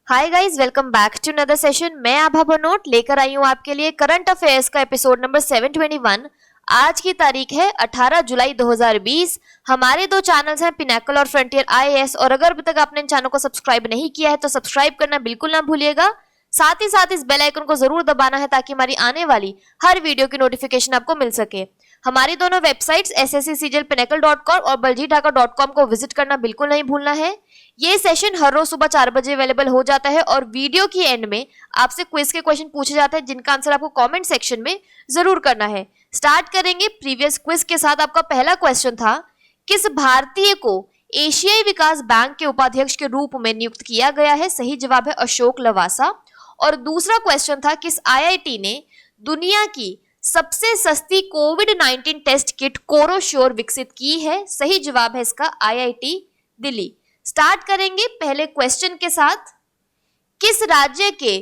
Hi guys, welcome back to another session. मैं आभा बनोट लेकर आई हूँ आपके लिए करंट अफेयर्स का एपिसोड नंबर 721। आज की तारीख है 18 जुलाई 2020। हमारे दो चैनल्स हैं पिनेकल और फ्रंटियर आईएएस, और अगर अभी तक आपने इन चैनल को सब्सक्राइब नहीं किया है तो सब्सक्राइब करना बिल्कुल ना भूलिएगा। साथ ही साथ इस बेल आइकन को जरूर दबाना है ताकि हमारी आने वाली हर वीडियो की नोटिफिकेशन आपको मिल सके। हमारी दोनों वेबसाइट्स sscjlpinacle.com और baljidhaka.com को विजिट करना बिल्कुल नहीं भूलना है। ये सेशन हर रोज सुबह 4 बजे अवेलेबल हो जाता है और वीडियो की एंड में आपसे क्विज के क्वेश्चन पूछे जाते हैं जिनका आंसर आपको कमेंट सेक्शन में जरूर करना है। स्टार्ट करेंगे प्रीवियस क्विज के साथ। आपका पहला क्वेश्चन था, किस भारतीय को एशियाई विकास बैंक के उपाध्यक्ष के रूप में नियुक्त किया गया है? सही जवाब है अशोक लवासा। और दूसरा क्वेश्चन था, किस आईआईटी ने दुनिया की सबसे सस्ती कोविड-19 टेस्ट किट कोरोश्योर विकसित की है? सही जवाब है इसका आईआईटी दिल्ली। स्टार्ट करेंगे पहले क्वेश्चन के साथ। किस राज्य के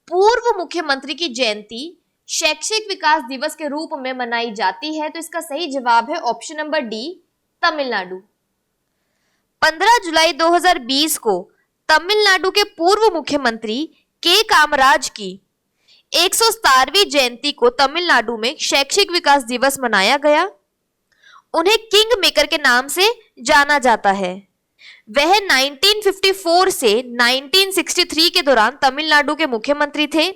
पूर्व मुख्यमंत्री की जयंती शैक्षिक विकास दिवस के रूप में मनाई जाती है? तो इसका सही जवाब है ऑप्शन नंबर डी, तमिलनाडु। 15 जुलाई 2020 को तमिलनाडु के पूर्व मुख्यमंत्री के कामराज की 117वीं जयंती को तमिलनाडु में शैक्षिक विकास दिवस मनाया गया। उन्हें किंग मेकर के नाम से जाना जाता है। वह 1954 से 1963 के दौरान तमिलनाडु के मुख्यमंत्री थे।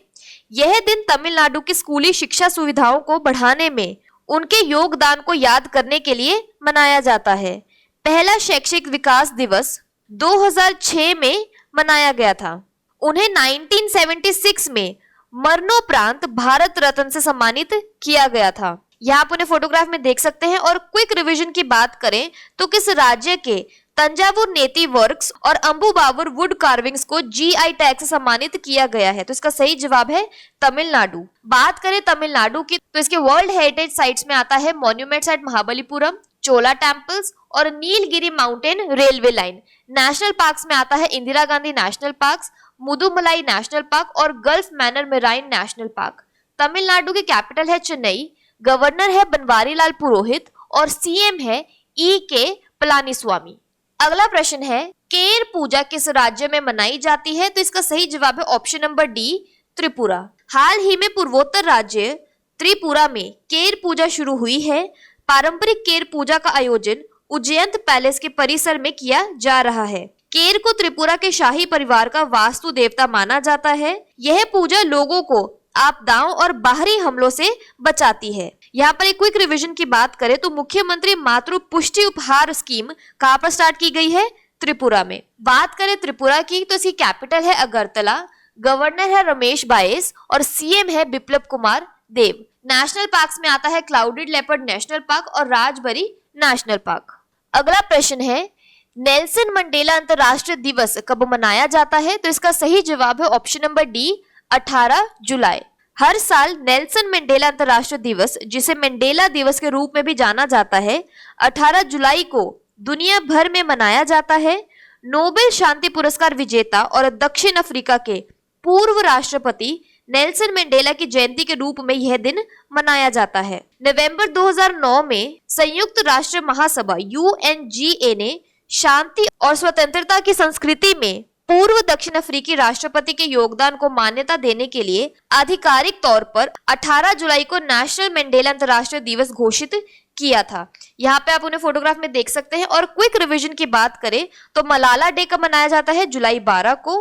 यह दिन तमिलनाडु की स्कूली शिक्षा सुविधाओं को बढ़ाने में उनके योगदान को याद करने के लिए मनाया जाता है। पहला शैक्षिक विकास दिवस 2006 में मनाया गया था। उन्हें 1976 में मरणोपरांत भारत रत्न से सम्मानित किया गया था। यहाँ आप उन्हें फोटोग्राफ में देख सकते हैं। और क्विक रिवीजन की बात करें तो किस राज्य के तंजावुर नेती वर्क्स और अंबुबावर वुड कार्विंग्स को जीआई टैग से सम्मानित किया गया है? तो इसका सही जवाब है तमिलनाडु। बात करें तमिलनाडु की तो इसके वर्ल्ड हेरिटेज साइट्स में आता है monuments at Mahabalipuram, Chola temples और Nilgiri mountain railway line. National parks में आता है Indira Gandhi national park, Mudumalai national park और gulf Mannar marine national park. Tamil Nadu की कैपिटल है चेन्नई, गवर्नर है बनवारीलाल पुरोहित और सीएम है के पलानीस्वामी। अगला प्रश्न है, केर पूजा किस राज्य में मनाई जाती है? तो इसका सही जवाब है ऑप्शन नंबर डी, त्रिपुरा। हाल ही में पूर्वोत्तर राज्य त्रिपुरा में केर पूजा शुरू हुई है। पारंपरिक केर पूजा का आयोजन उज्जैन पैलेस के परिसर में किया जा रहा है। केर को त्रिपुरा के शाही परिवार का वास्तु देवता माना जाता है। यह पूजा लोगों को आपदाओं और बाहरी हमलों से बचाती है। यहाँ पर एक क्विक रिवीजन की बात करें तो मुख्यमंत्री मातृ पुष्टि उपहार स्कीम कहाँ पर स्टार्ट की गई है? त्रिपुरा में। बात करें त्रिपुरा की तो इसकी कैपिटल है अगरतला, गवर्नर है रमेश बाइस और सीएम है बिप्लब कुमार देव। नेशनल पार्क्स में आता है क्लाउडेड लेपर्ड नेशनल पार्क और राजबरी नेशनल पार्क। अगला प्रश्न है, नेल्सन मंडेला अंतर्राष्ट्रीय दिवस कब मनाया जाता है? तो इसका सही जवाब है ऑप्शन नंबर डी, 18 जुलाई। हर साल नेल्सन मंडेला अंतर्राष्ट्रीय दिवस, जिसे मंडेला दिवस के रूप में भी जाना जाता है, 18 जुलाई को दुनिया भर में मनाया जाता है। नोबेल शांति पुरस्कार विजेता और दक्षिण अफ्रीका के पूर्व राष्ट्रपति नेल्सन मंडेला की जयंती के रूप में यह दिन मनाया जाता है। नवंबर 2009 में संयुक्त राष्ट्र महासभा UNGA ने शांति और स्वतंत्रता की संस्कृति में पूर्व दक्षिण अफ्रीकी राष्ट्रपति के योगदान को मान्यता देने के लिए आधिकारिक तौर पर 18 जुलाई को नेशनल मंडेला अंतर्राष्ट्रीय दिवस घोषित किया था। यहाँ पे आप उन्हें फोटोग्राफ में देख सकते हैं। और क्विक रिवीजन की बात करें तो मलाला डे कब मनाया जाता है? जुलाई 12 को।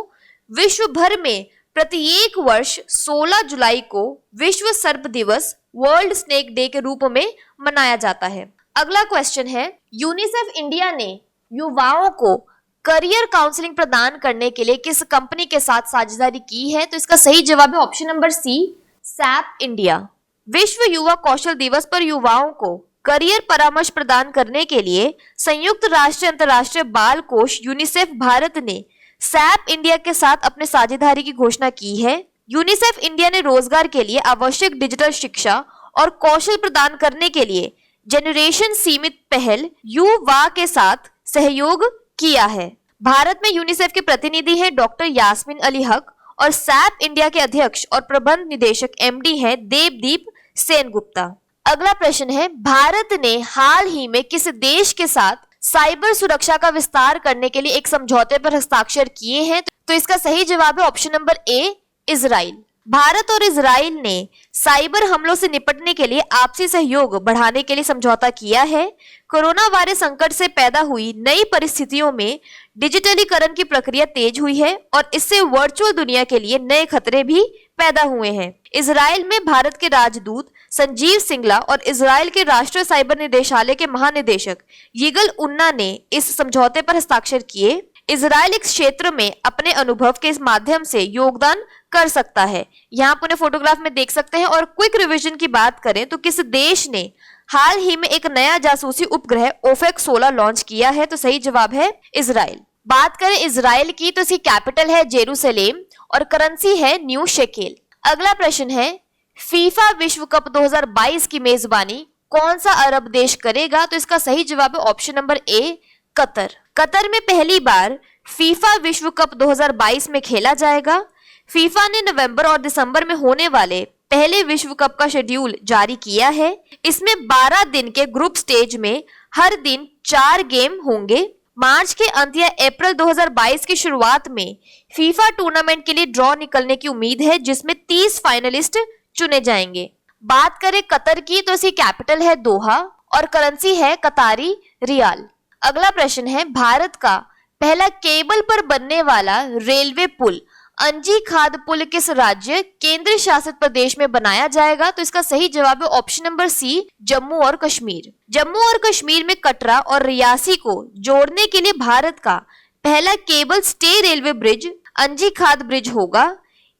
विश्व भर में प्रत्येक वर्ष 16 जुलाई को विश्व सर्प दिवस वर्ल्ड स्नेक डे के रूप में मनाया जाता है। अगला क्वेश्चन है, यूनिसेफ इंडिया ने युवाओं को करियर काउंसलिंग प्रदान करने के लिए किस कंपनी के साथ साझेदारी की है? तो इसका सही जवाब है option number C, SAP India. विश्व युवा कौशल दिवस पर युवाओं को करियर परामर्श प्रदान करने के लिए संयुक्त राष्ट्र अंतर्राष्ट्रीय बाल कोष यूनिसेफ भारत ने सैप इंडिया के साथ अपने साझेदारी की घोषणा की है। यूनिसेफ इंडिया ने रोजगार के लिए आवश्यक डिजिटल शिक्षा और कौशल प्रदान करने के लिए जनरेशन सीमित पहल युवा के साथ सहयोग किया है। भारत में यूनिसेफ के प्रतिनिधि हैं डॉक्टर यास्मीन अली हक और सैप इंडिया के अध्यक्ष और प्रबंध निदेशक MD हैं देवदीप सेनगुप्ता। अगला प्रश्न है, भारत ने हाल ही में किस देश के साथ साइबर सुरक्षा का विस्तार करने के लिए एक समझौते पर हस्ताक्षर किए हैं? तो इसका सही जवाब है option number A, Israel. Bharat और इजराइल ने साइबर हमलों से निपटने के लिए आपसी सहयोग बढ़ाने के लिए समझौता किया है। कोरोना वायरस संकट से पैदा हुई नई परिस्थितियों में डिजिटलीकरण की प्रक्रिया तेज हुई है और इससे वर्चुअल दुनिया के लिए नए खतरे भी पैदा हुए हैं। इजराइल में भारत के राजदूत संजीव सिंगला और इजराइल के राष्ट्रीय साइबर निदेशालय के महानिदेशक यिगल उन्ना ने इस समझौते पर हस्ताक्षर किए। इजराइल इस क्षेत्र में अपने अनुभव के इस माध्यम से योगदान कर सकता है। यहाँ आप उन्हें फोटोग्राफ में देख सकते हैं। और क्विक रिवीजन की बात करें तो किस देश ने हाल ही में एक नया जासूसी उपग्रह ओफेक 16 लॉन्च किया है? तो सही जवाब है इजराइल। बात करें इजराइल की तो इसकी कैपिटल है जेरूसलेम और करेंसी है न्यू शेकेल। अगला प्रश्न है, फीफा विश्व कप 2022 की मेजबानी कौन सा अरब देश करेगा? तो इसका सही जवाब है option number A, Qatar. Qatar में पहली बार फीफा विश्व कप 2022 में खेला जाएगा। फीफा ने नवंबर और दिसंबर में होने वाले पहले विश्व कप का शेड्यूल जारी किया है। इसमें 12 दिन के ग्रुप स्टेज में हर दिन 4 गेम होंगे। मार्च के अंत या अप्रैल 2022 की शुरुआत में फीफा टूर्नामेंट के लिए ड्रॉ निकलने की उम्मीद है, जिसमें 30 फाइनलिस्ट चुने जाएंगे। बात करें कतर की तो इसकी कैपिटल है दोहा और करेंसी है कतारी रियाल। अगला प्रश्न है, भारत का पहला केबल पर बनने वाला रेलवे पुल अंजी खाद पुल किस राज्य केंद्र शासित प्रदेश में बनाया जाएगा? तो इसका सही जवाब है ऑप्शन नंबर सी, जम्मू और कश्मीर। जम्मू और कश्मीर में कटरा और रियासी को जोड़ने के लिए भारत का पहला केबल स्टे रेलवे ब्रिज अंजी खाद ब्रिज होगा।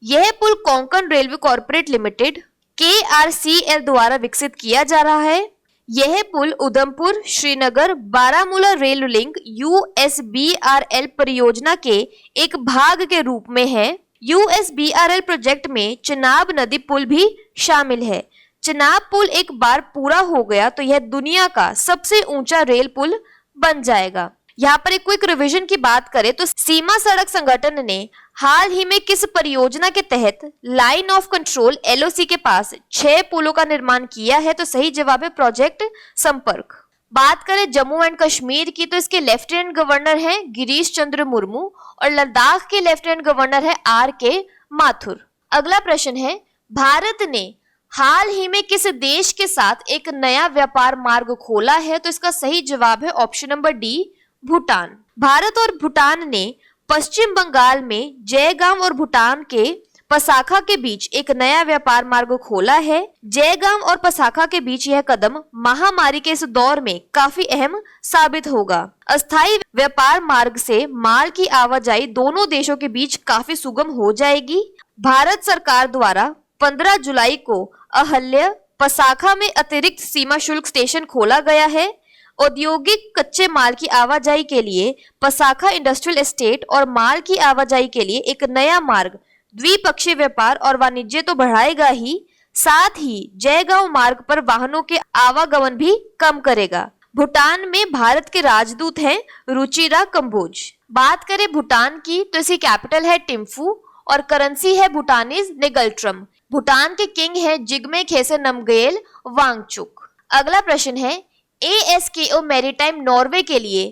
यह पुल Konkan railway corporate limited KRCL द्वारा विकसित किया जा रहा है। यह पुल Udhampur Srinagar Baramulla rail link USBRL परियोजना के एक भाग के रूप में है। USBRL प्रोजेक्ट में चिनाब नदी पुल भी शामिल है। चिनाब पुल एक बार पूरा हो गया तो यह दुनिया का सबसे ऊंचा रेल पुल बन जाएगा। यहाँ पर एक क्विक रिवीजन की बात करें तो सीमा सड़क संगठन ने हाल ही में किस परियोजना के तहत लाइन ऑफ कंट्रोल LOC के पास 6 पुलों का निर्माण किया है? तो सही जवाब है प्रोजेक्ट संपर्क। बात करें जम्मू एंड कश्मीर की तो इसके लेफ्टिनेंट गवर्नर हैं गिरीश चंद्र मुर्मू और लद्दाख के लेफ्टिनेंट गवर्नर है RK माथुर। अगला प्रश्न है, भारत ने हाल ही में किस देश के साथ एक नया व्यापार मार्ग खोला है? तो इसका सही जवाब है option number D, Bhutan. Bharat और भूटान ने पश्चिम बंगाल में जयगांव और भूटान के पसाखा के बीच एक नया व्यापार मार्ग खोला है। जयगांव और पसाखा के बीच यह कदम महामारी के इस दौर में काफी अहम साबित होगा। अस्थायी व्यापार मार्ग से माल की आवाजाही दोनों देशों के बीच काफी सुगम हो जाएगी। भारत सरकार द्वारा 15 जुलाई को अहल्या पसाखा में अतिरिक्त सीमा शुल्क स्टेशन खोला गया है। औद्योगिक कच्चे माल की आवाजाही के लिए पसाखा इंडस्ट्रियल एस्टेट और माल की आवाजाही के लिए एक नया मार्ग द्विपक्षीय व्यापार और वाणिज्य तो बढ़ाएगा ही, साथ ही जयगांव मार्ग पर वाहनों के आवागमन भी कम करेगा। भूटान में भारत के राजदूत हैं रुचिरा कंबोज। बात करें भूटान की तो इसकी कैपिटल है टिम्फू और करेंसी है भूटानीज नेगल्ट्रम। भूटान के किंग है जिग्मे खेसर नमगेल वांगचुक। अगला प्रश्न है, ASKO मैरीटाइम नॉर्वे के लिए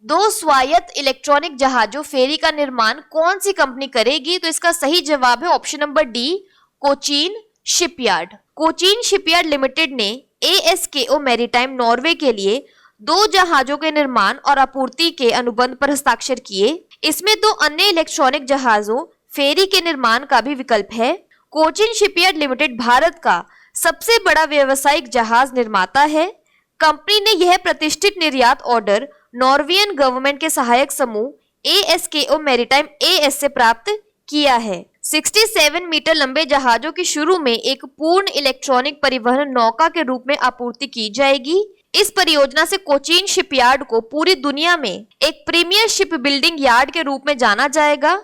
2 स्वायत्त इलेक्ट्रॉनिक जहाजों फेरी का निर्माण कौन सी कंपनी करेगी? तो इसका सही जवाब है option number D, Cochin shipyard. Cochin shipyard limited ने ASKO मैरीटाइम नॉर्वे के लिए 2 जहाजों के निर्माण और आपूर्ति के अनुबंध पर हस्ताक्षर किए। इसमें 2 अन्य इलेक्ट्रॉनिक जहाजों फेरी के निर्माण का भी विकल्प है। कोचीन शिपयार्ड लिमिटेड भारत का सबसे बड़ा व्यावसायिक जहाज निर्माता है। कंपनी ने यह प्रतिष्ठित निर्यात ऑर्डर नॉर्वेजियन गवर्नमेंट के सहायक समूह ASKO मैरीटाइम AS से प्राप्त किया है। 67 मीटर लंबे जहाजों की शुरू में एक पूर्ण इलेक्ट्रॉनिक परिवहन नौका के रूप में आपूर्ति की जाएगी। इस परियोजना से कोचीन शिपयार्ड को पूरी दुनिया में एक प्रीमियर शिप बिल्डिंग यार्ड के रूप में जाना जाएगा,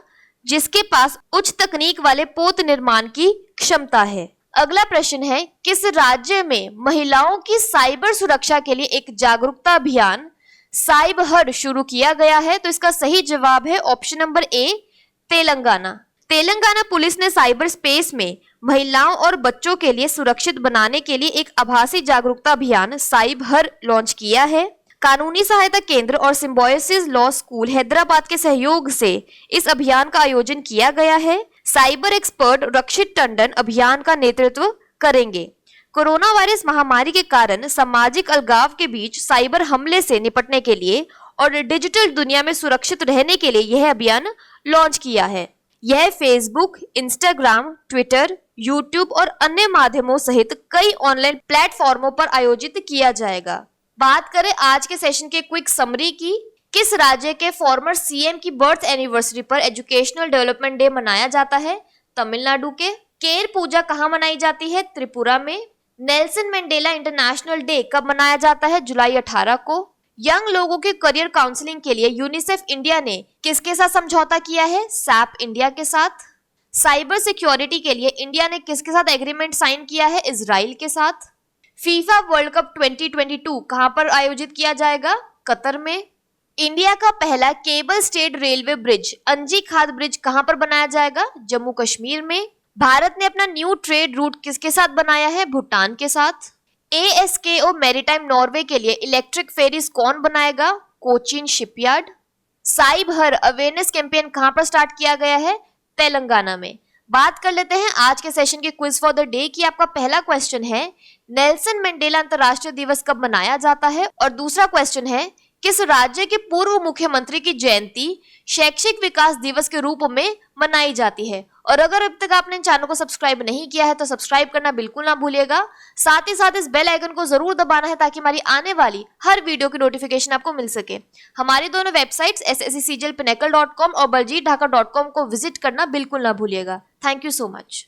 जिसके पास उच्च तकनीक वाले पोत निर्माण की क्षमता है। अगला प्रश्न है, किस राज्य में महिलाओं की साइबर सुरक्षा के लिए एक जागरूकता अभियान साइब हर शुरू किया गया है? तो इसका सही जवाब है option number A, Telangana. Telangana police ने साइबर स्पेस में महिलाओं और बच्चों के लिए सुरक्षित बनाने के लिए एक आभासी जागरूकता अभियान साइब हर लॉन्च किया है। कानूनी सहायता केंद्र और सिम्बायोसिस लॉ स्कूल हैदराबाद के सहयोग से इस अभियान का आयोजन किया गया है। साइबर एक्सपर्ट रक्षित टंडन अभियान का नेतृत्व करेंगे। कोरोना वायरस महामारी के कारण सामाजिक अलगाव के बीच साइबर हमले से निपटने के लिए और डिजिटल दुनिया में सुरक्षित रहने के लिए यह अभियान लॉन्च किया है। यह फेसबुक, इंस्टाग्राम, ट्विटर, यूट्यूब और अन्य माध्यमों सहित कई ऑनलाइन प्लेटफॉर्मों पर आयोजित किया जाएगा। बात करें आज के सेशन के क्विक समरी की। किस राज्य के फॉर्मर सीएम की बर्थ एनिवर्सरी पर एजुकेशनल डेवलपमेंट डे मनाया जाता है? तमिलनाडु के। केर पूजा कहाँ मनाई जाती है? त्रिपुरा में। नेल्सन मंडेला इंटरनेशनल डे कब मनाया जाता है? जुलाई 18 को। यंग लोगों के करियर काउंसलिंग के लिए यूनिसेफ इंडिया ने किसके साथ समझौता किया है? सैप इंडिया के साथ। साइबर सिक्योरिटी के लिए इंडिया ने किसके साथ एग्रीमेंट साइन किया है? इजराइल के साथ। फीफा वर्ल्ड कप 2022 कहां पर आयोजित किया जाएगा? कतर में। इंडिया का पहला केबल स्टेड रेलवे ब्रिज अंजी खाद ब्रिज कहां पर बनाया जाएगा? जम्मू कश्मीर में। भारत ने अपना न्यू ट्रेड रूट किसके साथ बनाया है? भूटान के साथ। ASKO मैरीटाइम नॉर्वे के लिए इलेक्ट्रिक फेरीज कौन बनाएगा? कोचीन शिपयार्ड। साइब हर अवेयरनेस कैंपेन कहां पर स्टार्ट किया गया है? तेलंगाना में। बात कर लेते हैं आज के सेशन के क्विज फॉर द डे की। आपका पहला क्वेश्चन है नेल्सन मंडेला अंतर्राष्ट्रीय दिवस कब मनाया जाता है? और दूसरा क्वेश्चन है किस राज्य के पूर्व मुख्यमंत्री की जयंती शैक्षिक विकास दिवस के रूप में मनाई जाती है? और अगर अब तक आपने चैनल को सब्सक्राइब नहीं किया है तो सब्सक्राइब करना बिल्कुल ना भूलिएगा। साथ ही साथ इस बेल आइकन को जरूर दबाना है ताकि हमारी आने वाली हर वीडियो की नोटिफिकेशन आपको मिल सके। हमारी दोनों वेबसाइट्स SSCCGLPinnacle.com और baljeetdhaka.com को विजिट करना बिल्कुल ना भूलिएगा। Thank you so much.